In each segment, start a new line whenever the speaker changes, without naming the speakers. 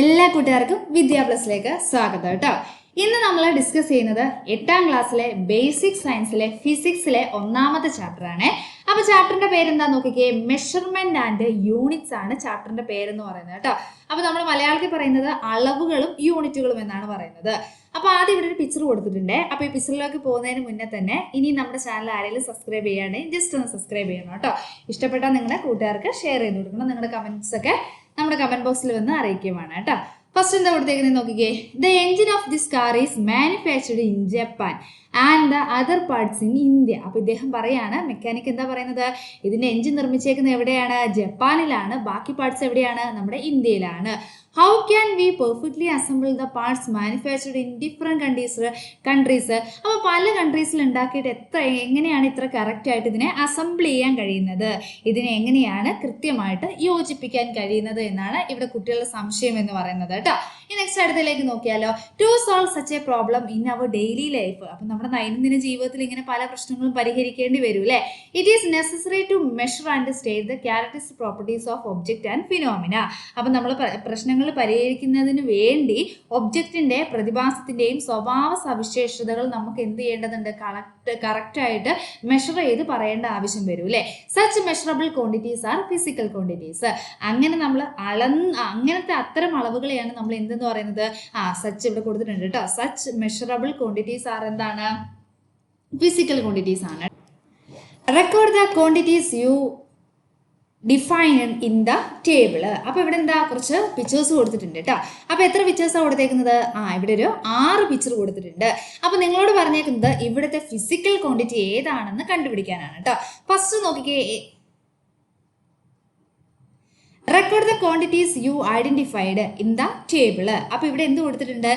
എല്ലാ കൂട്ടുകാർക്കും വിദ്യാ പ്ലസിലേക്ക് സ്വാഗതം കേട്ടോ. ഇന്ന് നമ്മൾ ഡിസ്കസ് ചെയ്യുന്നത് 8ാം ക്ലാസ്സിലെ ബേസിക് സയൻസിലെ ഫിസിക്സിലെ ഒന്നാമത്തെ ചാപ്റ്റർ ആണ്. അപ്പൊ ചാപ്റ്ററിന്റെ പേരെന്താ നോക്കിക്കേ, മെഷർമെന്റ് ആൻഡ് യൂണിറ്റ്സ് ആണ് ചാപ്റ്ററിന്റെ പേരെന്ന് പറയുന്നത് കേട്ടോ. അപ്പൊ നമ്മൾ മലയാളത്തിൽ പറയുന്നത് അളവുകളും യൂണിറ്റുകളും എന്നാണ് പറയുന്നത്. അപ്പൊ ആദ്യം ഇവിടെ ഒരു പിക്ചർ കൊടുത്തിട്ടുണ്ട്. അപ്പൊ ഈ പിക്ചറിലേക്ക് പോകുന്നതിന് മുന്നേ തന്നെ ഇനി നമ്മുടെ ചാനൽ ആരെങ്കിലും സബ്സ്ക്രൈബ് ചെയ്യുകയാണെങ്കിൽ ജസ്റ്റ് ഒന്ന് സബ്സ്ക്രൈബ് ചെയ്യണം കേട്ടോ. ഇഷ്ടപ്പെട്ടാൽ നിങ്ങളുടെ കൂട്ടുകാർക്ക് ഷെയർ ചെയ്ത് കൊടുക്കണം. നിങ്ങളുടെ കമന്റ്സ് ഒക്കെ നമ്മുടെ കമന്റ് ബോക്സിൽ വന്ന് അറിയിക്കുകയാണ് കേട്ടോ. ഫസ്റ്റ് എന്താ കൊടുത്തേക്കുന്നത് നോക്കിക്കേ, the engine of this car is manufactured in Japan and the other parts in India. അപ്പൊ ഇദ്ദേഹം പറയാണ്, മെക്കാനിക് എന്താ പറയുന്നത്, ഇതിന്റെ എൻജിൻ നിർമ്മിച്ചേക്കുന്നത് എവിടെയാണ്, ജപ്പാനിലാണ്, ബാക്കി പാർട്സ് എവിടെയാണ്, നമ്മുടെ ഇന്ത്യയിലാണ്. How can we perfectly assemble the parts manufactured in different countries. അപ്പോൾ പല കൺട്രീസിൽ ഉണ്ടാക്കിയിട്ട് എങ്ങനെയാണ് ഇത്ര കറക്റ്റ് ആയിട്ട് ഇതിനെ അസംബിൾ ചെയ്യാൻ കഴിയുന്നത്, ഇതിനെ എങ്ങനെയാണ് കൃത്യമായിട്ട് യോജിപ്പിക്കാൻ കഴിയുന്നത് എന്നാണ് ഇവിടെ കുട്ടികളുടെ സംശയം എന്ന് പറയുന്നത് കേട്ടോ. ഈ നെക്സ്റ്റ് അടുത്തതിലേക്ക് നോക്കിയാലോ, to solve such a problem in our daily life. അപ്പം നമ്മുടെ ദൈനംദിന ജീവിതത്തിൽ ഇങ്ങനെ പല പ്രശ്നങ്ങളും പരിഹരിക്കേണ്ടി വരും അല്ലേ. It is necessary to measure and state the characteristic properties of object and phenomena. അപ്പം നമ്മൾ പ്രശ്നങ്ങൾ പരിഹരിക്കുന്നതിന് വേണ്ടി ഒബ്ജക്റ്റിന്റെ പ്രതിഭാസത്തിന്റെയും സ്വഭാവ സവിശേഷതകൾ നമുക്ക് എന്ത് ചെയ്യേണ്ടതുണ്ട്, കറക്റ്റായിട്ട് മെഷർ ചെയ്ത് പറയേണ്ട ആവശ്യം വരും അല്ലേ. Such measurable quantities R physical quantities. അങ്ങനെ നമ്മൾ അങ്ങനത്തെ അത്തരം അളവുകളെയാണ് നമ്മൾ എന്തെന്ന് പറയുന്നത്, സച്ച് ഇവിടെ കൊടുത്തിട്ടുണ്ട് കേട്ടോ. സച്ച് മെഷറബിൾ ക്വാണ്ടിറ്റീസ് ആർ എന്താണ്, ഫിസിക്കൽ ക്വാണ്ടിറ്റീസ് ആണ്. Record the quantities you define in the table. അപ്പോൾ ഇവിടെ എന്താ, കുറച്ച് പിക്ചേഴ്സ് കൊടുത്തിട്ടുണ്ട് കേട്ടോ. അപ്പോൾ എത്ര പിക്ചേഴ്സാണ് കൊടുത്തേക്കുന്നത്, ഇവിടെ ഒരു 6 പിക്ചർ കൊടുത്തിട്ടുണ്ട്. അപ്പോൾ നിങ്ങളോട് പറഞ്ഞേക്കുന്നത് ഇവിടുത്തെ ഫിസിക്കൽ ക്വാണ്ടിറ്റി ഏതാണെന്ന് കണ്ടുപിടിക്കാനാണ് കേട്ടോ. ഫസ്റ്റ് നോക്കിക്കേ, record the quantities you identified in the table. അപ്പൊ ഇവിടെ എന്ത് കൊടുത്തിട്ടുണ്ട്,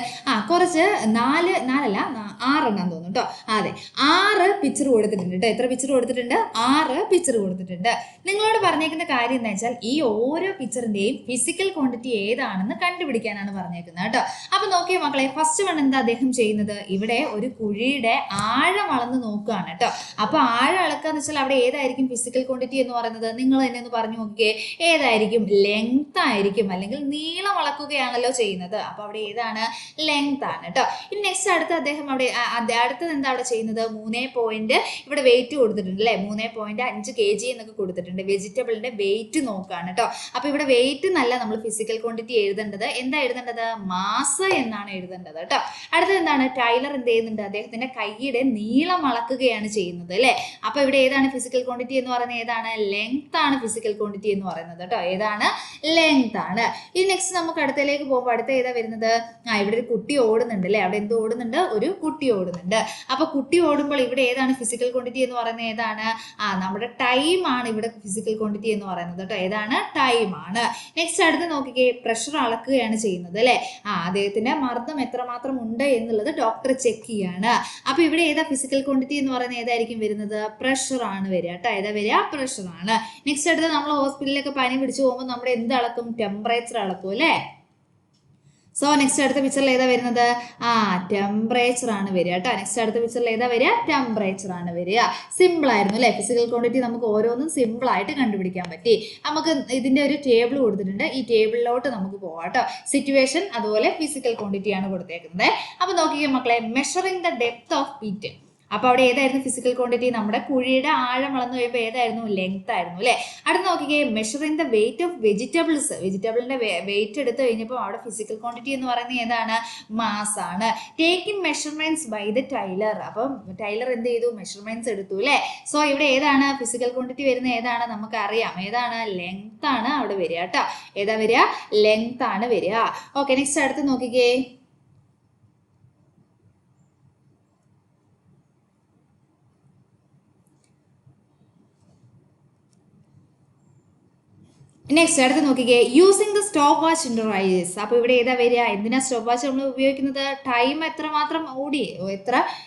കുറച്ച് 6 എണ്ണം തോന്നുന്നു കേട്ടോ. അതെ, 6 പിക്ചർ കൊടുത്തിട്ടുണ്ട് കേട്ടോ. എത്ര പിക്ചർ കൊടുത്തിട്ടുണ്ട്, 6 പിക്ചർ കൊടുത്തിട്ടുണ്ട്. നിങ്ങളോട് പറഞ്ഞേക്കുന്ന കാര്യം എന്താ വെച്ചാൽ ഈ ഓരോ പിക്ചറിന്റെയും ഫിസിക്കൽ ക്വാണ്ടിറ്റി ഏതാണെന്ന് കണ്ടുപിടിക്കാനാണ് പറഞ്ഞേക്കുന്നത് കേട്ടോ. അപ്പൊ നോക്കിയ മക്കളെ, ഫസ്റ്റ് വൺ എന്താ അദ്ദേഹം ചെയ്യുന്നത്, ഇവിടെ ഒരു കുഴിയുടെ ആഴം അളന്ന് നോക്കുകയാണ് കേട്ടോ. അപ്പൊ ആഴം അളക്കാന്ന് വെച്ചാൽ അവിടെ ഏതായിരിക്കും ഫിസിക്കൽ ക്വാണ്ടിറ്റി എന്ന് പറയുന്നത്, നിങ്ങൾ തന്നെ ഒന്ന് പറഞ്ഞു നോക്കിയേ, ഏതായിരിക്കും, ലെങ്ത് ആയിരിക്കും, അല്ലെങ്കിൽ നീളം അളക്കുകയാണല്ലോ ചെയ്യുന്നത്. അപ്പൊ അവിടെ ഏതാണ്, ലെങ്ത് ആണ് കേട്ടോ. ഇനി നെക്സ്റ്റ് അദ്ദേഹം അടുത്തത് എന്താ അവിടെ ചെയ്യുന്നത്, 3 ഇവിടെ വെയിറ്റ് കൊടുത്തിട്ടുണ്ട് അല്ലെ, 3.5 kg എന്നൊക്കെ കൊടുത്തിട്ടുണ്ട്. വെജിറ്റബിളിന്റെ വെയിറ്റ് നോക്കാണ് കേട്ടോ. അപ്പൊ ഇവിടെ വെയിറ്റ് എന്നല്ല നമ്മൾ ഫിസിക്കൽ ക്വാണ്ടിറ്റി എഴുതേണ്ടത്, എന്താ എഴുതേണ്ടത്, മാസ് എന്നാണ് എഴുതേണ്ടത് കേട്ടോ. അടുത്തത് എന്താണ്, ടൈലർ എന്ത് ചെയ്യുന്നുണ്ട്, അദ്ദേഹത്തിന്റെ കൈയുടെ നീളം അളക്കുകയാണ് ചെയ്യുന്നത് അല്ലെ. അപ്പൊ ഇവിടെ ഏതാണ് ഫിസിക്കൽ ക്വാണ്ടിറ്റി എന്ന് പറയുന്നത്, ഏതാണ്, ലെങ്ത് ആണ് ഫിസിക്കൽ ക്വാണ്ടിറ്റി എന്ന് പറയുന്നത് കേട്ടോ. ഏതാണ്, ലെങ്ത് ആണ്. ഇനി നെക്സ്റ്റ് നമുക്ക് അടുത്തതിലേക്ക് പോകുമ്പോൾ അടുത്ത ഏതാ വരുന്നത്, ഇവിടെ ഒരു കുട്ടി ഓടുന്നുണ്ട് അല്ലെ. അവിടെ എന്ത് ഓടുന്നുണ്ട്, ഒരു കുട്ടി ഓടുന്നുണ്ട്. അപ്പൊ കുട്ടി ഓടുമ്പോൾ ഇവിടെ ഏതാണ് ഫിസിക്കൽ ക്വാണ്ടിറ്റി എന്ന് പറയുന്നത്, ഏതാണ്, നമ്മുടെ ടൈം ആണ് ഇവിടെ ഫിസിക്കൽ ക്വാണ്ടിറ്റി എന്ന് പറയുന്നത് കേട്ടോ. ഏതാണ്, ടൈം ആണ്. നെക്സ്റ്റ് അടുത്ത് നോക്കിക്കേ, പ്രഷർ അളക്കുകയാണ് ചെയ്യുന്നത് അല്ലെ. അദ്ദേഹത്തിന്റെ മർദ്ദം എത്രമാത്രം ഉണ്ട് എന്നുള്ളത് ഡോക്ടർ ചെക്ക് ചെയ്യാണ്. അപ്പൊ ഇവിടെ ഏതാ ഫിസിക്കൽ ക്വാണ്ടിറ്റി എന്ന് പറയുന്നത്, ഏതായിരിക്കും വരുന്നത്, പ്രഷർ ആണ് വരിക കേട്ടോ. ഏതാ വരിക, പ്രഷർ ആണ്. നെക്സ്റ്റ് അടുത്ത് നമ്മൾ ഹോസ്പിറ്റലിലൊക്കെ പനി പിടിച്ചു പോകുമ്പോൾ നമ്മുടെ എന്ത് അളക്കും, ടെമ്പറേച്ചർ അളക്കും അല്ലേ. സോ നെക്സ്റ്റ് അടുത്ത പിക്ചറിൽ ഏതാ വരുന്നത്, ടെമ്പറേച്ചർ ആണ് വരിക കേട്ടോ. നെക്സ്റ്റ് അടുത്ത പിക്ചറിൽ ഏതാ വരിക, ടെമ്പറേച്ചർ ആണ് വരിക. സിമ്പിൾ ആയിരുന്നു അല്ലെ. ഫിസിക്കൽ ക്വാണ്ടിറ്റി നമുക്ക് ഓരോന്നും സിമ്പിൾ ആയിട്ട് കണ്ടുപിടിക്കാൻ പറ്റി. നമുക്ക് ഇതിന്റെ ഒരു ടേബിൾ കൊടുത്തിട്ടുണ്ട്, ഈ ടേബിളിലോട്ട് നമുക്ക് പോവാം കേട്ടോ. സിറ്റുവേഷൻ അതുപോലെ ഫിസിക്കൽ ക്വാണ്ടിറ്റി ആണ് കൊടുത്തേക്കുന്നത്. അപ്പൊ നോക്കിക്കേ മക്കളെ, measuring the depth of pit. അപ്പൊ അവിടെ ഏതായിരുന്നു ഫിസിക്കൽ ക്വാണ്ടിറ്റി, നമ്മുടെ കുഴിയുടെ ആഴം അളന്ന് കഴിയുമ്പോൾ ഏതായിരുന്നു, ലെങ്ത് ആയിരുന്നു അല്ലെ. അടുത്ത് നോക്കിക്കേ, measuring the weight of vegetables. വെജിറ്റബിളിന്റെ വെയിറ്റ് എടുത്തു കഴിഞ്ഞപ്പോൾ അവിടെ ഫിസിക്കൽ ക്വാണ്ടിറ്റി എന്ന് പറയുന്നത് ഏതാണ്, മാസ് ആണ്. Taking measurements by the tailor. അപ്പം ടൈലർ എന്ത് ചെയ്തു, മെഷർമെന്റ്സ് എടുത്തു അല്ലെ. സോ ഇവിടെ ഏതാണ് ഫിസിക്കൽ ക്വാണ്ടിറ്റി വരുന്നത്, ഏതാണ്, നമുക്ക് അറിയാം, ഏതാണ്, ലെങ്ത് ആണ് അവിടെ വരിക കേട്ടോ. ഏതാ വരിക, ലെങ്ത് ആണ് വരിക. ഓക്കെ, നെക്സ്റ്റ് അടുത്ത് നോക്കിക്കേ, നെക്സ്റ്റ് അടുത്ത് നോക്കിക്കേ, യൂസിങ് ദ സ്റ്റോപ്പ് വാച്ച് ഇന്റർവൈസ്. അപ്പൊ ഇവിടെ ഏതാ വരിക, എന്തിനാ സ്റ്റോപ്പ് വാച്ച് നമ്മൾ ഉപയോഗിക്കുന്നത്, ടൈം എത്രമാത്രം ഓടി,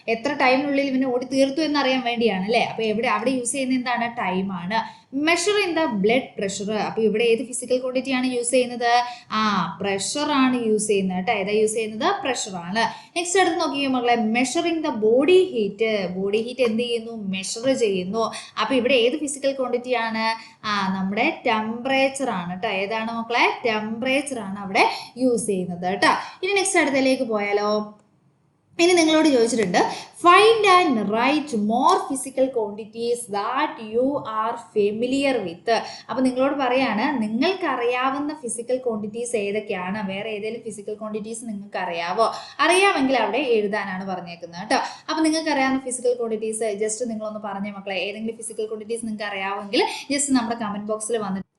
എത്ര ടൈമിനുള്ളിൽ ഇവന് ഓടി തീർത്തു എന്നറിയാൻ വേണ്ടിയാണ് അല്ലെ. അപ്പൊ അവിടെ യൂസ് ചെയ്യുന്ന എന്താണ്, ടൈം ആണ്. Measuring the blood pressure. അപ്പൊ ഇവിടെ ഏത് ഫിസിക്കൽ ക്വാണ്ടിറ്റി ആണ് യൂസ് ചെയ്യുന്നത്? പ്രഷർ ആണ് യൂസ് ചെയ്യുന്നത് കേട്ടോ. ഏതാ യൂസ് ചെയ്യുന്നത്? പ്രഷർ ആണ്. നെക്സ്റ്റ് അടുത്ത് നോക്കിയേ മക്കളെ, measuring the body heat. Body heat എന്ത് ചെയ്യുന്നു? മെഷർ ചെയ്യുന്നു. അപ്പൊ ഇവിടെ ഏത് ഫിസിക്കൽ ക്വാണ്ടിറ്റി ആണ്? നമ്മുടെ ടെമ്പറേച്ചർ ആണ് കേട്ടോ. ഏതാണ് മക്കളെ? ടെമ്പറേച്ചർ ആണ് അവിടെ യൂസ് ചെയ്യുന്നത് കേട്ടോ. ഇനി നെക്സ്റ്റ് അടുത്തേക്ക് പോയാലോ. ഇനി നിങ്ങളോട് ചോദിച്ചിട്ടുണ്ട്, find and write more physical quantities that you are familiar with. അപ്പൊ നിങ്ങളോട് പറയാണ്, നിങ്ങൾക്ക് അറിയാവുന്ന ഫിസിക്കൽ ക്വാണ്ടിറ്റീസ് ഏതൊക്കെയാണ്? വേറെ ഏതെങ്കിലും ഫിസിക്കൽ ക്വാണ്ടിറ്റീസ് നിങ്ങൾക്ക് അറിയാവോ? അറിയാമെങ്കിൽ അവിടെ എഴുതാനാണ് പറഞ്ഞേക്കുന്നത് കേട്ടോ. അപ്പൊ നിങ്ങൾക്ക് അറിയാവുന്ന ഫിസിക്കൽ ക്വാണ്ടിറ്റീസ് ജസ്റ്റ് നിങ്ങളൊന്ന് പറഞ്ഞേ മക്കളെ. ഏതെങ്കിലും ഫിസിക്കൽ ക്വാണ്ടിറ്റീസ് നിങ്ങൾക്ക് അറിയാമെങ്കിൽ ജസ്റ്റ് നമ്മുടെ കമന്റ് ബോക്സിൽ വന്നിട്ട്.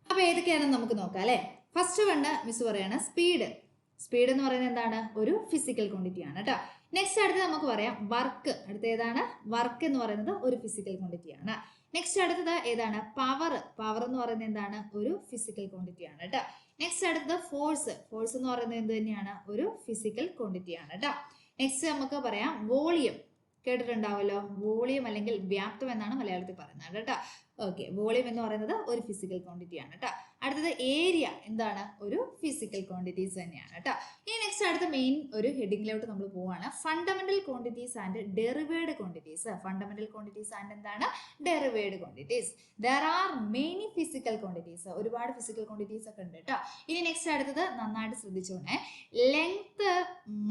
അപ്പൊ ഏതൊക്കെയാണെന്ന് നമുക്ക് നോക്കാം അല്ലെ. ഫസ്റ്റ് വണ് മിസ് പറയാണ് സ്പീഡ്. സ്പീഡ് എന്ന് പറയുന്നത് എന്താണ്? ഒരു ഫിസിക്കൽ ക്വാണ്ടിറ്റി ആണ് കേട്ടോ. നെക്സ്റ്റ് അടുത്ത് നമുക്ക് പറയാം വർക്ക്. അടുത്ത ഏതാണ്? വർക്ക് എന്ന് പറയുന്നത് ഒരു ഫിസിക്കൽ ക്വാണ്ടിറ്റി ആണ്. നെക്സ്റ്റ് അടുത്തത് ഏതാണ്? പവർ. പവർ എന്ന് പറയുന്നത് എന്താണ്? ഒരു ഫിസിക്കൽ ക്വാണ്ടിറ്റി ആണ് കേട്ടോ. നെക്സ്റ്റ് അടുത്തത് ഫോഴ്സ്. ഫോഴ്സ് എന്ന് പറയുന്നത് എന്ത് തന്നെയാണ്? ഒരു ഫിസിക്കൽ ക്വാണ്ടിറ്റി ആണ് കേട്ടോ. നെക്സ്റ്റ് നമുക്ക് പറയാം വോളിയം. കേട്ടിട്ടുണ്ടാവുമല്ലോ, വോളിയം അല്ലെങ്കിൽ വ്യാപ്തം എന്നാണ് മലയാളത്തിൽ പറയുന്നത് കേട്ടോ. ഓക്കെ, വോളിയം എന്ന് പറയുന്നത് ഒരു ഫിസിക്കൽ ക്വാണ്ടിറ്റി ആണ് കേട്ടോ. അടുത്തത് ഏരിയ എന്താണ്? ഒരു ഫിസിക്കൽ ക്വാണ്ടിറ്റീസ് തന്നെയാണ് കേട്ടോ. ഇനി നെക്സ്റ്റ് അടുത്ത മെയിൻ ഒരു ഹെഡിങ്ങിലോട്ട് നമ്മൾ പോവാണ്. Fundamental quantities and derived quantities. Fundamental quantities and എന്താണ്? Derived quantities. There are many physical quantities. ഒരുപാട് ഫിസിക്കൽ ക്വാണ്ടിറ്റീസ് ഒക്കെ ഉണ്ട് കേട്ടോ. ഇനി നെക്സ്റ്റ് അടുത്തത് നന്നായിട്ട് ശ്രദ്ധിച്ചോണേ. Length,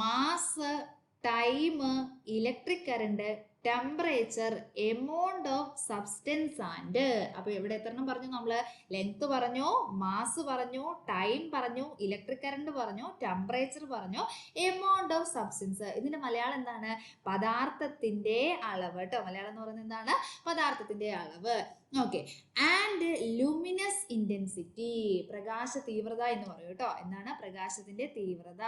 mass, time, electric current, temperature, amount of substance and. അപ്പൊ ഇവിടെ എത്രണ്ണം പറഞ്ഞു നമ്മള്? ലെങ്ത് പറഞ്ഞു, മാസ് പറഞ്ഞു, ടൈം പറഞ്ഞു, ഇലക്ട്രിക് കറണ്ട് പറഞ്ഞു, ടെമ്പറേച്ചർ പറഞ്ഞു, എമൗണ്ട് ഓഫ് സബ്സ്റ്റൻസ്. ഇതിന്റെ മലയാളം എന്താണ്? പദാർത്ഥത്തിന്റെ അളവ് കേട്ടോ. മലയാളം എന്ന് പറയുന്നത് എന്താണ്? പദാർത്ഥത്തിന്റെ അളവ്. ഓക്കെ. And luminous intensity. പ്രകാശ തീവ്രത എന്ന് പറയും കേട്ടോ. എന്താണ്? പ്രകാശത്തിന്റെ തീവ്രത.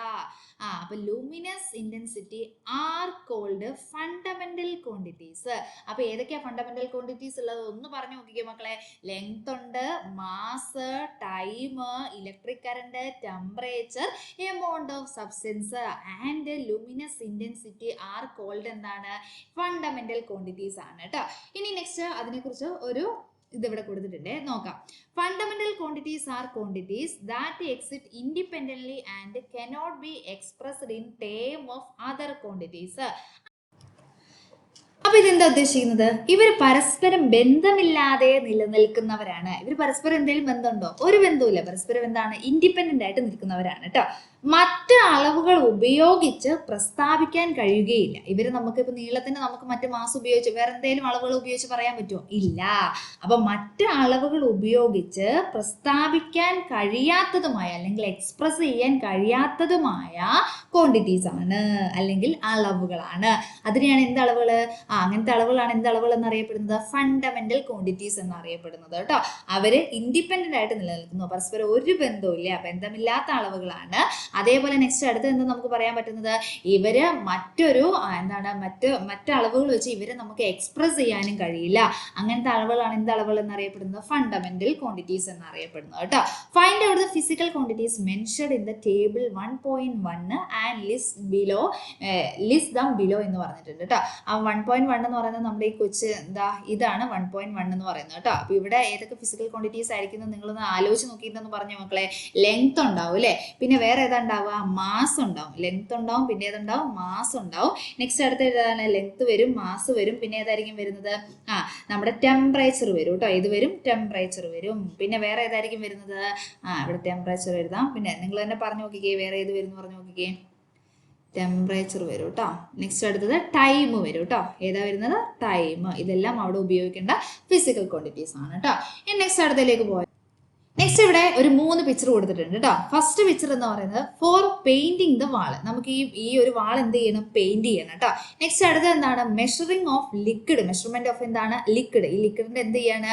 അപ്പൊ luminous intensity are called fundamental quantities. അപ്പൊ ഏതൊക്കെയാ ഫണ്ടമെന്റൽ ക്വാണ്ടിറ്റീസ് ഉള്ളത്? ഒന്ന് പറഞ്ഞു നോക്കിക്കേ മക്കളെ. ലെങ്ത് ഉണ്ട്, mass, time, electric current, temperature, amount of substance and luminous intensity are called എന്താണ്? ഫണ്ടമെന്റൽ ക്വാണ്ടിറ്റീസ് ആണ് കേട്ടോ. ഇനി നെക്സ്റ്റ് അതിനെക്കുറിച്ച് ഒരു ഇതിവിടെ കൊടുത്തിട്ടുണ്ട്, നോക്കാം. Fundamental quantities are quantities that exist independently and cannot be expressed in term of other quantities. അപ്പൊ ഇതെന്താ ഉദ്ദേശിക്കുന്നത്? ഇവർ പരസ്പരം ബന്ധമില്ലാതെ നിലനിൽക്കുന്നവരാണ്. ഇവർ പരസ്പരം എന്തെങ്കിലും ബന്ധമുണ്ടോ? ഒരു ബന്ധവുമില്ല. പരസ്പരം എന്താണ്? ഇൻഡിപെൻഡന്റ് ആയിട്ട് നിൽക്കുന്നവരാണ് കേട്ടോ. മറ്റ് അളവുകൾ ഉപയോഗിച്ച് പ്രസ്താവിക്കാൻ കഴിയുകയില്ല. ഇവര് നമുക്ക് ഇപ്പൊ നീളത്തിന് നമുക്ക് മറ്റു മാസം ഉപയോഗിച്ച് വേറെ എന്തെങ്കിലും അളവുകൾ ഉപയോഗിച്ച് പറയാൻ പറ്റുമോ? ഇല്ല. അപ്പൊ മറ്റ് അളവുകൾ ഉപയോഗിച്ച് പ്രസ്താവിക്കാൻ കഴിയാത്തതുമായ അല്ലെങ്കിൽ എക്സ്പ്രസ് ചെയ്യാൻ കഴിയാത്തതുമായ ക്വാണ്ടിറ്റീസ് ആണ് അല്ലെങ്കിൽ അളവുകളാണ്. അതിനെയാണ് എന്ത് അളവുകൾ? അങ്ങനത്തെ അളവുകളാണ് എന്ത് അളവുകൾ എന്നറിയപ്പെടുന്നത്? ഫണ്ടമെന്റൽ ക്വാണ്ടിറ്റീസ് എന്നറിയപ്പെടുന്നത് കേട്ടോ. അവര് ഇൻഡിപെൻഡന്റ് ആയിട്ട് നിലനിൽക്കുന്നു, പരസ്പരം ഒരു ബന്ധവുമില്ല, ബന്ധമില്ലാത്ത അളവുകളാണ്. അതേപോലെ നെക്സ്റ്റ് അടുത്ത് എന്താ നമുക്ക് പറയാൻ പറ്റുന്നത്? ഇവര് മറ്റൊരു എന്താണ് മറ്റ് അളവുകൾ വെച്ച് ഇവരെ നമുക്ക് എക്സ്പ്രസ് ചെയ്യാനും കഴിയില്ല. അങ്ങനത്തെ അളവുകളാണ് എന്ത് അളവുകൾ എന്നറിയപ്പെടുന്നത്? ഫണ്ടമെന്റൽ ക്വാണ്ടിറ്റീസ് എന്നറിയപ്പെടുന്നത് കേട്ടോ. Find out the physical quantities mentioned in the table 1.1 and list dum below എന്ന് പറഞ്ഞിട്ടുണ്ട് കേട്ടോ. ആ 1.1 എന്ന് പറയുന്നത് നമ്മുടെ ഈ കൊച്ച് ഇതാണ് 1.1 എന്ന് പറയുന്നത് കേട്ടോ. അപ്പൊ ഇവിടെ ഏതൊക്കെ ഫിസിക്കൽ ക്വാണ്ടിറ്റീസ് ആയിരിക്കും നിങ്ങളൊന്ന് ആലോചിച്ച് നോക്കിയിട്ടെന്ന് പറഞ്ഞു മക്കളെ. ലെങ്ത് ഉണ്ടാവും അല്ലെ, പിന്നെ വേറെ ഏതാ ഉണ്ടാവുക? മാസ് ഉണ്ടാവും. ലെങ്ത് ഉണ്ടാവും, പിന്നെ ഏതുണ്ടാവും? മാസ് ഉണ്ടാവും. നെക്സ്റ്റ് അടുത്ത ഏതാണ്? ലെങ്ത് വരും, മാസ് വരും, പിന്നെ ഏതായിരിക്കും വരുന്നത്? നമ്മുടെ ടെമ്പറേച്ചർ വരും കേട്ടോ. ഇത് വരും, ടെമ്പറേച്ചർ വരും. പിന്നെ വേറെ ഏതായിരിക്കും വരുന്നത്? ഇവിടെ ടെമ്പറേച്ചർ എഴുതാം. പിന്നെ നിങ്ങൾ തന്നെ പറഞ്ഞു നോക്കിക്കേ, വേറെ ഏത് വരും പറഞ്ഞു നോക്കിക്കേ. ടെമ്പറേച്ചർ വരും കേട്ടോ. നെക്സ്റ്റ് അടുത്തത് ടൈം വരും കേട്ടോ. ഏതാ വരുന്നത്? ടൈം. ഇതെല്ലാം അവിടെ ഉപയോഗിക്കേണ്ട ഫിസിക്കൽ ക്വാണ്ടിറ്റീസ് ആണ് കേട്ടോ. ഇനി നെക്സ്റ്റ് അടുത്തതിലേക്ക് പോയാൽ നെക്സ്റ്റ് ഇവിടെ ഒരു 3 പിക്ചർ കൊടുത്തിട്ടുണ്ട് കേട്ടോ. ഫസ്റ്റ് പിക്ചർ എന്ന് പറയുന്നത് ഫോർ പെയിന്റിങ് ദ വാൾ. നമുക്ക് ഈ ഒരു വാൾ എന്ത് ചെയ്യണം? പെയിന്റ് ചെയ്യണം കേട്ടോ. നെക്സ്റ്റ് അടുത്തത് എന്താണ്? Measuring of liquid. Measurement of എന്താണ്? ലിക്വിഡ്. ഈ ലിക്വിഡിന്റെ എന്ത് ചെയ്യാണ്?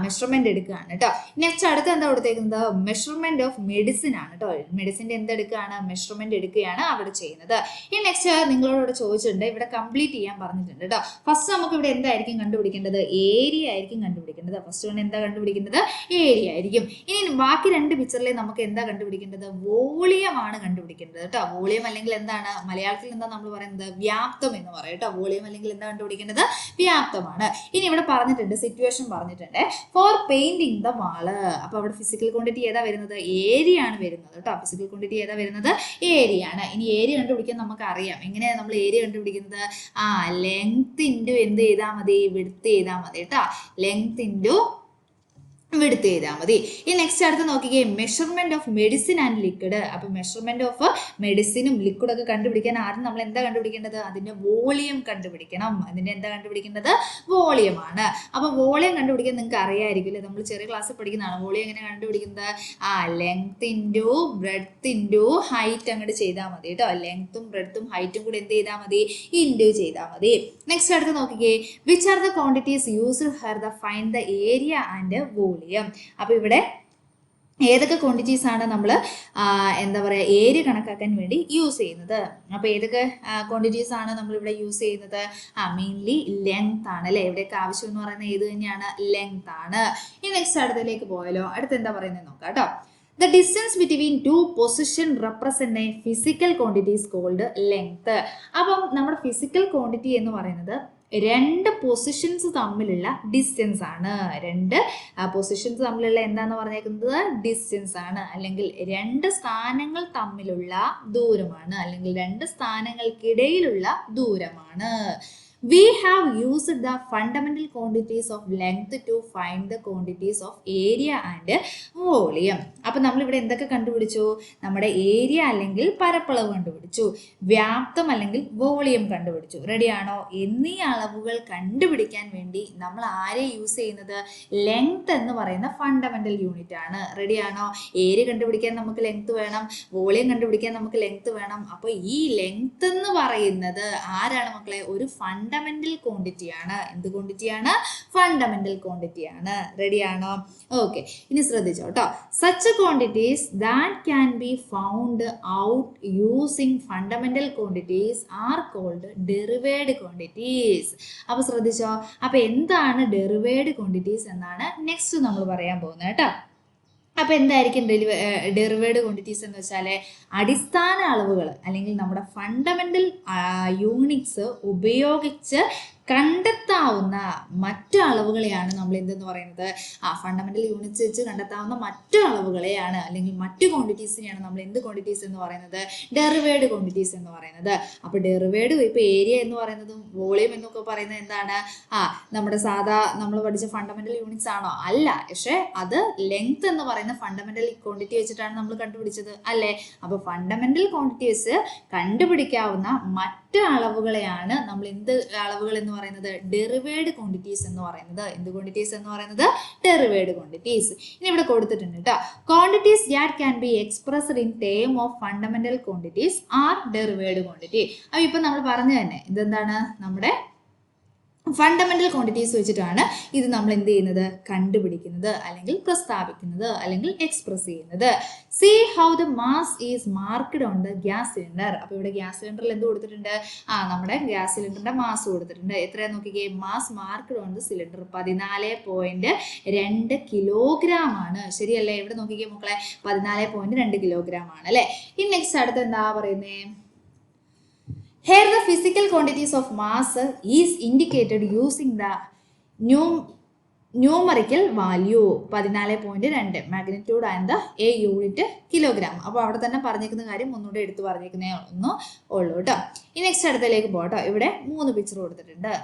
മെഷർമെന്റ് എടുക്കുകയാണ് കേട്ടോ. നെക്സ്റ്റ് അടുത്ത എന്താ കൊടുത്തേക്കുന്നത്? മെഷർമെന്റ് ഓഫ് മെഡിസിൻ ആണ് കേട്ടോ. മെഡിസിന്റെ എന്തെടുക്കുകയാണ്? മെഷർമെന്റ് എടുക്കുകയാണ് അവിടെ ചെയ്യുന്നത്. ഇനി നെക്സ്റ്റ് നിങ്ങളോട് ചോദിച്ചിട്ടുണ്ട്, ഇവിടെ കംപ്ലീറ്റ് ചെയ്യാൻ പറഞ്ഞിട്ടുണ്ട് കേട്ടോ. ഫസ്റ്റ് നമുക്ക് ഇവിടെ എന്തായിരിക്കും കണ്ടുപിടിക്കേണ്ടത്? ഏരിയ ആയിരിക്കും കണ്ടുപിടിക്കേണ്ടത്. ഫസ്റ്റ് വൺ എന്താ കണ്ടുപിടിക്കേണ്ടത്? ഏരിയ ആയിരിക്കും. ഇനി ബാക്കി രണ്ട് പിക്ചറിൽ നമുക്ക് എന്താ കണ്ടുപിടിക്കേണ്ടത്? വോളിയമാണ് കണ്ടുപിടിക്കേണ്ടത് കേട്ടോ. വോളിയം അല്ലെങ്കിൽ എന്താണ് മലയാളത്തിൽ എന്താ നമ്മൾ പറയുന്നത്? വ്യാപ്തം എന്ന് പറയും കേട്ടോ. വോളിയം അല്ലെങ്കിൽ എന്താ കണ്ടുപിടിക്കേണ്ടത്? വ്യാപ്തമാണ്. ഇനി ഇവിടെ പറഞ്ഞിട്ടുണ്ട്, സിറ്റുവേഷൻ പറഞ്ഞിട്ടുണ്ട് ഫോർ പെയിന്റിങ് ദ വാള്. അപ്പൊ അവിടെ ഫിസിക്കൽ ക്വാണ്ടിറ്റി ഏതാ വരുന്നത്? ഏരിയ ആണ് വരുന്നത് കേട്ടോ. ഫിസിക്കൽ ക്വാണ്ടിറ്റി ഏതാ വരുന്നത്? ഏരിയ ആണ്. ഇനി ഏരിയ കണ്ടുപിടിക്കാൻ നമുക്ക് അറിയാം. എങ്ങനെയാണ് നമ്മൾ ഏരിയ കണ്ടുപിടിക്കുന്നത്? ലെങ്ത് ഇൻറ്റു എന്ത് ചെയ്താൽ മതി? വിഡ്ത്ത് ചെയ്താൽ മതി കേട്ടോ. ലെങ്ത് ഇൻറ്റു വിടുത്ത് ചെയ്താൽ മതി. ഈ നെക്സ്റ്റ് അടുത്ത് നോക്കിക്കേ, measurement of medicine and liquid. അപ്പൊ മെഷർമെന്റ് ഓഫ് മെഡിസിനും ലിക്വിഡൊക്കെ കണ്ടുപിടിക്കാൻ ആദ്യം നമ്മൾ എന്താ കണ്ടുപിടിക്കേണ്ടത്? അതിന്റെ വോളിയം കണ്ടുപിടിക്കണം. അതിന്റെ എന്താ കണ്ടുപിടിക്കേണ്ടത്? വോളിയമാണ്. അപ്പൊ വോളിയം കണ്ടുപിടിക്കാൻ നിങ്ങൾക്ക് അറിയാമായിരിക്കും, നമ്മൾ ചെറിയ ക്ലാസ്സിൽ പഠിക്കുന്നതാണ്. വോളിയം എങ്ങനെ കണ്ടുപിടിക്കുന്നത്? Length into breadth into height അങ്ങോട്ട് ചെയ്താൽ മതി കേട്ടോ. ലെങ്ത്തും ബ്രെഡ്ത്തും ഹൈറ്റും കൂടെ എന്ത് ചെയ്താൽ മതി? ഇൻറ്റു ചെയ്താൽ മതി. നെക്സ്റ്റ് അടുത്ത് നോക്കിക്കേ, which are the quantities used for the find the area and volume. അപ്പൊ ഇവിടെ ഏതൊക്കെ ക്വാണ്ടിറ്റീസ് ആണ് നമ്മൾ എന്താ പറയുക ഏരിയ കണക്കാക്കാൻ വേണ്ടി യൂസ് ചെയ്യുന്നത്? അപ്പോൾ ഏതൊക്കെ ക്വാണ്ടിറ്റീസ് ആണ് നമ്മൾ ഇവിടെ യൂസ് ചെയ്യുന്നത്? മെയിൻലി ലെങ്ത് ആണ് അല്ലേ. ഇവിടെയൊക്കെ ആവശ്യം എന്ന് പറയുന്നത് ഏത് തന്നെയാണ്? ലെങ്ത് ആണ്. ഇനി നെക്സ്റ്റ് അടുത്തതിലേക്ക് പോയാലോ. അടുത്ത് എന്താ പറയുന്നത് നോക്കാം കേട്ടോ. The distance between two positions represent a physical quantity is called length. അപ്പം നമ്മുടെ ഫിസിക്കൽ ക്വാണ്ടിറ്റി എന്ന് പറയുന്നത് രണ്ട് പൊസിഷൻസ് തമ്മിലുള്ള ഡിസ്റ്റൻസ് ആണ്. രണ്ട് പൊസിഷൻസ് തമ്മിലുള്ള എന്താന്ന് പറഞ്ഞേക്കുന്നത്? ഡിസ്റ്റൻസ് ആണ്. അല്ലെങ്കിൽ രണ്ട് സ്ഥാനങ്ങൾ തമ്മിലുള്ള ദൂരമാണ്, അല്ലെങ്കിൽ രണ്ട് സ്ഥാനങ്ങൾക്കിടയിലുള്ള ദൂരമാണ്. We have used the fundamental quantities of length to find the quantities of area and volume. അപ്പോൾ നമ്മൾ ഇവിടെ എന്തൊക്കെ കണ്ടുപിടിച്ചു? നമ്മുടെ ഏരിയ അല്ലെങ്കിൽ പരപ്പളവ് കണ്ടുപിടിച്ചു, വ്യാപ്തം അല്ലെങ്കിൽ വോളിയം കണ്ടുപിടിച്ചു. റെഡിയാണോ? എന്നീ അളവുകൾ കണ്ടുപിടിക്കാൻ വേണ്ടി നമ്മൾ ആരെ യൂസ് ചെയ്യുന്നത്? ലെങ്ത് എന്ന് പറയുന്ന ഫണ്ടമെന്റൽ യൂണിറ്റ് ആണ്. റെഡിയാണോ? ഏരിയ കണ്ടുപിടിക്കാൻ നമുക്ക് ലെങ്ത് വേണം, വോളിയം കണ്ടുപിടിക്കാൻ നമുക്ക് ലെങ്ത് വേണം. അപ്പോൾ ഈ ലെങ്ത് എന്ന് പറയുന്നത് ആരാണ് മക്കളെ? ഒരു ഫണ്ടമെന്റൽ ക്വാണ്ടിറ്റി ആണ്. എന്ത് ക്വാണ്ടിറ്റിയാണ്? ഫണ്ടമെന്റൽ ക്വാണ്ടിറ്റി ആണ്. റെഡിയാണോ? ഓക്കെ, ഇനി ശ്രദ്ധിച്ചോ കേട്ടോ. Such quantities that can be found out using fundamental quantities are called derived quantities. അപ്പൊ ശ്രദ്ധിച്ചോ. അപ്പൊ എന്താണ് ഡെറിവേഡ് ക്വാണ്ടിറ്റീസ് എന്നാണ് നെക്സ്റ്റ് നമ്മൾ പറയാൻ പോകുന്നത് കേട്ടോ. അപ്പോൾ എന്തായിരിക്കും ഡെറിവേഡ് ക്വാണ്ടിറ്റീസ് എന്ന് വെച്ചാൽ അടിസ്ഥാന അളവുകൾ അല്ലെങ്കിൽ നമ്മുടെ ഫണ്ടമെന്റൽ യൂണിറ്റ്സ് ഉപയോഗിച്ച് കണ്ടെത്താവുന്ന മറ്റു അളവുകളെയാണ് നമ്മൾ എന്തെന്ന് പറയുന്നത്? ഫണ്ടമെന്റൽ യൂണിറ്റ്സ് വെച്ച് കണ്ടെത്താവുന്ന മറ്റു അളവുകളെയാണ് അല്ലെങ്കിൽ മറ്റു ക്വാണ്ടിറ്റീസിനെയാണ് നമ്മൾ എന്ത് ക്വാണ്ടിറ്റീസ് എന്ന് പറയുന്നത്? ഡെറിവേഡ് ക്വാണ്ടിറ്റീസ് എന്ന് പറയുന്നത്. അപ്പോൾ ഡെറിവേഡ് ഇപ്പോൾ ഏരിയ എന്ന് പറയുന്നതും വോളിയം എന്നൊക്കെ പറയുന്നത് എന്താണ്? നമ്മുടെ സാധാ നമ്മൾ പഠിച്ച ഫണ്ടമെന്റൽ യൂണിറ്റ്സ് ആണോ? അല്ല. പക്ഷേ അത് ലെങ്ത് എന്ന് പറയുന്ന ഫണ്ടമെന്റൽ ക്വാണ്ടിറ്റി വെച്ചിട്ടാണ് നമ്മൾ കണ്ടുപിടിച്ചത് അല്ലേ. അപ്പോൾ ഫണ്ടമെന്റൽ ക്വാണ്ടിറ്റീസ് കണ്ടുപിടിക്കാവുന്ന മറ്റു അളവുകളെയാണ് നമ്മൾ എന്ത് അളവുകൾ എന്ന് പറയുന്നത്? ഡെറിവേഡ് ക്വാണ്ടിറ്റീസ് എന്ന് പറയുന്നത്. എന്ത് ക്വാണ്ടിറ്റീസ് എന്ന് പറയുന്നത്? Derived quantities. ഇനി ഇവിടെ കൊടുത്തിട്ടുണ്ട് കേട്ടോ. Quantities that can B expressed in term of fundamental quantities R derived quantity. അപ്പോൾ ഇപ്പം നമ്മൾ പറഞ്ഞു തന്നെ ഇതെന്താണ്? നമ്മുടെ ഫണ്ടമെന്റൽ ക്വാണ്ടിറ്റീസ് വെച്ചിട്ടാണ് ഇത് നമ്മൾ എന്ത് ചെയ്യുന്നത്? കണ്ടുപിടിക്കുന്നത് അല്ലെങ്കിൽ പ്രസ്താവിക്കുന്നത് അല്ലെങ്കിൽ എക്സ്പ്രസ് ചെയ്യുന്നത്. See how the mass is marked on the gas cylinder. അപ്പോൾ ഇവിടെ ഗ്യാസ് സിലിണ്ടറിൽ എന്ത് കൊടുത്തിട്ടുണ്ട്? നമ്മുടെ ഗ്യാസ് സിലിണ്ടറിന്റെ മാസ് കൊടുത്തിട്ടുണ്ട്. എത്രയാ നോക്കിക്കേ? Mass marked on the cylinder 14.2 kilogram ആണ്. ശരിയല്ലേ? ഇവിടെ നോക്കിക്കേ മക്കളെ, 14.2 കിലോഗ്രാം ആണ് അല്ലേ. ഇനി നെക്സ്റ്റ് അടുത്ത് എന്താ പറയുന്നേ? Here the physical quantities of mass is indicated using the numerical value 14.2 magnitude and the a unit kilogram. അപ്പോൾ അവിടെ തന്നെ പറഞ്ഞിരിക്കുന്ന കാര്യം ഒന്നുകൂടെ എടുത്ത് പറഞ്ഞിരിക്കുന്നേ ഉള്ളൂ കേട്ടോ. ഈ നെക്സ്റ്റ് അടുത്തതിലേക്ക് പോകട്ടോ. ഇവിടെ 3 പിക്ചർ കൊടുത്തിട്ടുണ്ട്.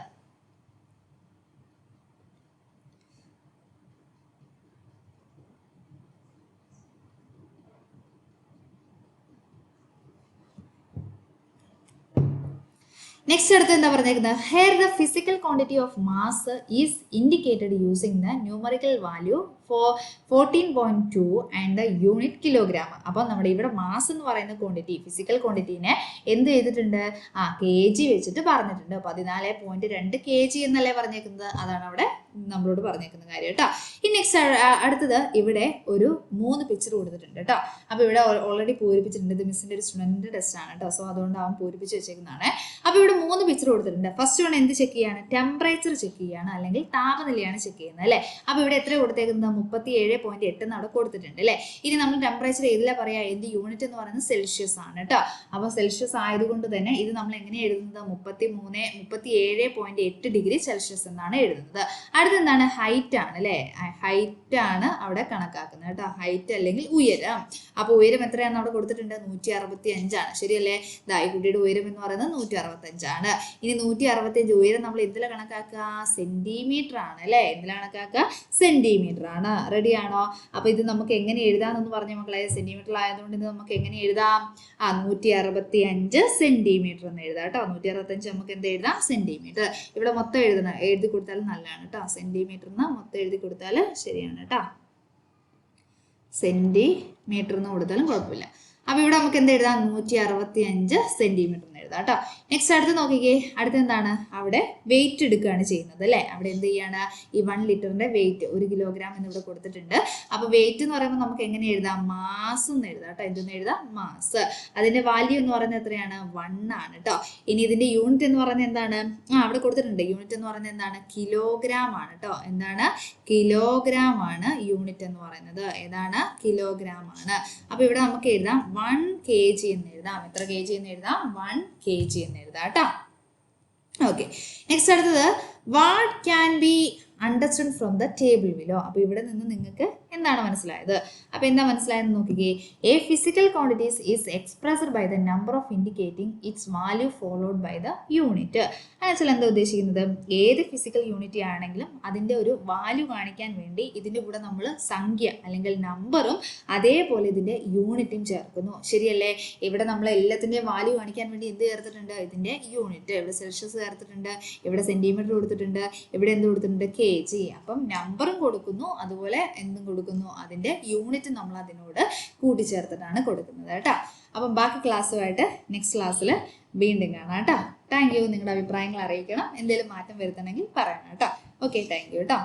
നെക്സ്റ്റ് അടുത്ത് എന്താ പറഞ്ഞേക്കുന്നത്? Here the physical quantity of mass is indicated using the numerical value 14.2 and the unit kilogram. അപ്പോൾ നമ്മുടെ ഇവിടെ മാസ് എന്ന് പറയുന്ന ക്വാണ്ടിറ്റി, ഫിസിക്കൽ ക്വാണ്ടിറ്റീനെ എന്ത് ചെയ്തിട്ടുണ്ട്? kg വെച്ചിട്ട് പറഞ്ഞിട്ടുണ്ട്. 14.2 kg എന്നല്ലേ പറഞ്ഞേക്കുന്നത്? അതാണ് അവിടെ നമ്മളോട് പറഞ്ഞേക്കുന്ന കാര്യം കേട്ടോ. ഈ നെക്സ്റ്റ് അടുത്തത് ഇവിടെ ഒരു 3 പിക്ചർ കൊടുത്തിട്ടുണ്ട് കേട്ടോ. അപ്പോൾ ഇവിടെ ഓൾറെഡി പൂരിപ്പിച്ചിട്ടുണ്ട്. ഇത് മിസ്സിൻ്റെ ഒരു സ്റ്റുഡൻറ്റിൻ്റെ ടെസ്റ്റ് ആണ് കേട്ടോ. സോ അതുകൊണ്ട് അവൻ പൂരിപ്പിച്ച് വെച്ചേക്കുന്നതാണ്. അപ്പോൾ ഇവിടെ 3 പിക്ചർ കൊടുത്തിട്ടുണ്ട്. ഫസ്റ്റ് വൺ എന്ത് ചെക്ക് ചെയ്യാണ്? ടെമ്പറേച്ചർ ചെക്ക് ചെയ്യാണ് അല്ലെങ്കിൽ താപനിലയാണ് ചെക്ക് ചെയ്യുന്നത് അല്ലേ. അപ്പോൾ ഇവിടെ എത്ര കൊടുത്തേക്കുന്നത്? 37.8 അവിടെ കൊടുത്തിട്ടുണ്ട് അല്ലേ. ഇനി നമ്മൾ ടെമ്പറേച്ചർ ഏതിലാ പറയാ, എന്ത് യൂണിറ്റ് എന്ന് പറയുന്നത് സെൽഷ്യസ് ആണ് കേട്ടോ. അപ്പോൾ സെൽഷ്യസ് ആയതുകൊണ്ട് തന്നെ ഇത് നമ്മൾ എങ്ങനെ എഴുതുന്നത് 37.8 ഡിഗ്രി സെൽഷ്യസ് എന്നാണ് എഴുതുന്നത്. അടുത്തെന്താണ്, ഹൈറ്റ് ആണ് അല്ലേ. ഹൈറ്റ് ആണ് അവിടെ കണക്കാക്കുന്നത് കേട്ടോ, ഹൈറ്റ് അല്ലെങ്കിൽ ഉയരം. അപ്പോൾ ഉയരം എത്രയാണെന്ന് അവിടെ കൊടുത്തിട്ടുണ്ട്, 165 ശരിയല്ലേ. ഈ കുട്ടിയുടെ ഉയരം എന്ന് പറയുന്നത് 165. ഇനി 165 ഉയരം നമ്മൾ എന്തിലാണ് കണക്കാക്കുക, സെന്റിമീറ്റർ ആണ് അല്ലേ. എന്തിലാണ് കണക്കാക്കുക, സെന്റിമീറ്റർ ആണ്. റെഡി ആണോ? അപ്പൊ ഇത് നമുക്ക് എങ്ങനെ എഴുതാമെന്ന് പറഞ്ഞ മക്കളെ, സെന്റിമീറ്റർ ആയതുകൊണ്ട് ഇത് നമുക്ക് എങ്ങനെ എഴുതാം, 165 സെന്റിമീറ്റർ എന്ന് എഴുതാം കേട്ടോ. 165 നമുക്ക് എന്ത് എഴുതാം, സെന്റിമീറ്റർ. ഇവിടെ മൊത്തം എഴുതി കൊടുത്താൽ നല്ലതാണ് കേട്ടോ. സെന്റിമീറ്റർ എന്ന് മൊത്തം എഴുതി കൊടുത്താൽ ശരിയാണ് കേട്ടോ. സെന്റിമീറ്റർ എന്ന് കൊടുത്താലും കുഴപ്പമില്ല. അപ്പൊ ഇവിടെ നമുക്ക് എന്ത് എഴുതാം, 165 സെന്റിമീറ്റർ എന്ന് എഴുതാം കേട്ടോ. നെക്സ്റ്റ് അടുത്ത് നോക്കിക്കേ, അടുത്ത എന്താണ്, അവിടെ വെയിറ്റ് എടുക്കുകയാണ് ചെയ്യുന്നത് അല്ലേ. അവിടെ എന്ത് ചെയ്യാണ്, ഈ 1 ലിറ്ററിന്റെ വെയിറ്റ് 1 കിലോഗ്രാം എന്നിവിടെ കൊടുത്തിട്ടുണ്ട്. അപ്പൊ വെയിറ്റ് എന്ന് പറയുമ്പോൾ നമുക്ക് എങ്ങനെ എഴുതാം, മാസ് എന്ന് എഴുതാം കേട്ടോ. എന്തെന്ന് എഴുതാം, മാസ്. അതിന്റെ വാല്യൂ എന്ന് പറയുന്നത് എത്രയാണ്, 1 ആണ് കേട്ടോ. ഇനി ഇതിന്റെ യൂണിറ്റ് എന്ന് പറയുന്നത് എന്താണ്, അവിടെ കൊടുത്തിട്ടുണ്ട്. യൂണിറ്റ് എന്ന് പറയുന്നത് എന്താണ്, കിലോഗ്രാം ആണ് കേട്ടോ. എന്താണ്, കിലോഗ്രാം ആണ് യൂണിറ്റ് എന്ന് പറയുന്നത്. ഏതാണ്, കിലോഗ്രാം ആണ്. അപ്പൊ ഇവിടെ നമുക്ക് എഴുതാം 1 kg എന്ന് എഴുതാം. എത്ര kg എന്ന് എഴുതാം, 1 kg എന്ന് എഴുതാം കേട്ടോ. ഓക്കെ, നെക്സ്റ്റ് അടുത്തത്, what can be understood from the table below. അപ്പൊ ഇവിടെ നിന്ന് നിങ്ങൾക്ക് എന്താണ് മനസ്സിലായത്, അപ്പൊ എന്താ മനസ്സിലായെന്ന് നോക്കിക്കേ. A physical quantities is expressed by the number of indicating its value followed by the unit. എന്നുവെച്ചാൽ എന്താ ഉദ്ദേശിക്കുന്നത്, ഏത് ഫിസിക്കൽ യൂണിറ്റ് ആണെങ്കിലും അതിന്റെ ഒരു വാല്യൂ കാണിക്കാൻ വേണ്ടി ഇതിന്റെ കൂടെ നമ്മൾ സംഖ്യ അല്ലെങ്കിൽ നമ്പറും അതേപോലെ ഇതിന്റെ യൂണിറ്റും ചേർക്കുന്നു. ശരിയല്ലേ. ഇവിടെ നമ്മൾ എല്ലാത്തിന്റെയും വാല്യൂ കാണിക്കാൻ വേണ്ടി എന്ത് ചേർത്തിട്ടുണ്ട്, ഇതിന്റെ യൂണിറ്റ്. ഇവിടെ സെൽഷ്യസ് ചേർത്തിട്ടുണ്ട്, ഇവിടെ സെന്റിമീറ്റർ കൊടുത്തിട്ടുണ്ട്, ഇവിടെ എന്ത് കൊടുത്തിട്ടുണ്ട്, kg. അപ്പം നമ്പറും കൊടുക്കുന്നു, അതുപോലെ എന്തും കൊടുക്കുന്നു, അതിന്റെ യൂണിറ്റ് നമ്മൾ അതിനോട് കൂട്ടിച്ചേർത്തിട്ടാണ് കൊടുക്കുന്നത് കേട്ടോ. അപ്പം ബാക്കി ക്ലാസ്സുമായിട്ട് നെക്സ്റ്റ് ക്ലാസ്സിൽ വീണ്ടും കാണാം കേട്ടോ. Thank you. നിങ്ങളുടെ അഭിപ്രായങ്ങൾ അറിയിക്കണം, എന്തെങ്കിലും മാറ്റം വരുത്തണമെങ്കിൽ പറയണം കേട്ടോ. ഓക്കെ, താങ്ക് യു കേട്ടോ.